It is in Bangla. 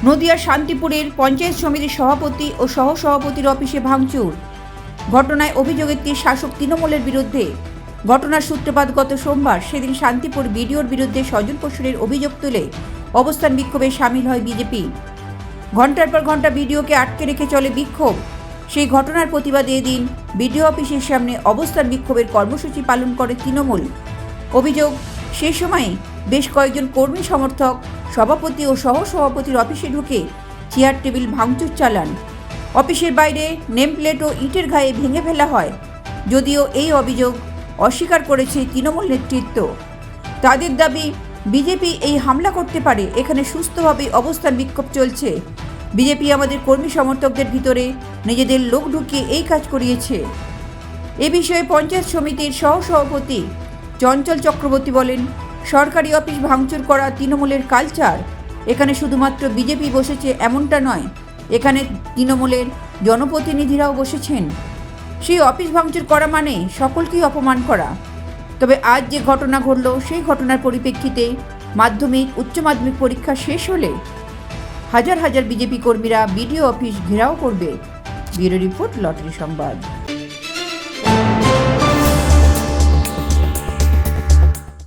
নদিয়ার শান্তিপুরের পঞ্চায়েত সমিতির সভাপতি ও সহসভাপতির অফিসে ভাঙচুর। ঘটনায় অভিযোগের তীর শাসক তৃণমূলের বিরুদ্ধে। ঘটনার সূত্রপাত গত সোমবার। সেদিন শান্তিপুর বিডিওর বিরুদ্ধে স্বজন পোষণের অভিযোগ তুলে অবস্থান বিক্ষোভে সামিল হয় বিজেপি। ঘণ্টার পর ঘণ্টা বিডিওকে আটকে রেখে চলে বিক্ষোভ। সেই ঘটনার প্রতিবাদে এদিন বিডিও অফিসের সামনে অবস্থান বিক্ষোভের কর্মসূচি পালন করে তৃণমূল। অভিযোগ, সেই সময়ে বেশ কয়েকজন কর্মী সমর্থক সভাপতি ও সহসভাপতির অফিসে ঢুকে চেয়ার টেবিল ভাঙচুর চালান। অফিসের বাইরে নেমপ্লেট ও ইটের ঘায়ে ভেঙে ফেলা হয়। যদিও এই অভিযোগ অস্বীকার করেছে তৃণমূল নেতৃত্ব। তাদের দাবি, বিজেপি এই হামলা করতে পারে। এখানে সুস্থভাবে অবস্থান বিক্ষোভ চলছে। বিজেপি আমাদের কর্মী সমর্থকদের ভিতরে নিজেদের লোক ঢুকিয়ে এই কাজ করিয়েছে। এ বিষয়ে পঞ্চায়েত সমিতির সহসভাপতি চঞ্চল চক্রবর্তী বলেন, সরকারি অফিস ভাঙচুর করা তৃণমূলের কালচার। এখানে শুধুমাত্র বিজেপি বসেছে এমনটা নয়, এখানে তৃণমূলের জনপ্রতিনিধিরাও বসেছেন। সেই অফিস ভাঙচুর করা মানে সকলকেই অপমান করা। তবে আজ যে ঘটনা ঘটল, সেই ঘটনার পরিপ্রেক্ষিতে মাধ্যমিক উচ্চ মাধ্যমিক পরীক্ষা শেষ হলে হাজার হাজার বিজেপি কর্মীরা বিডিও অফিস ঘেরাও করবে। ব্যুরো রিপোর্ট, লটারি সংবাদ।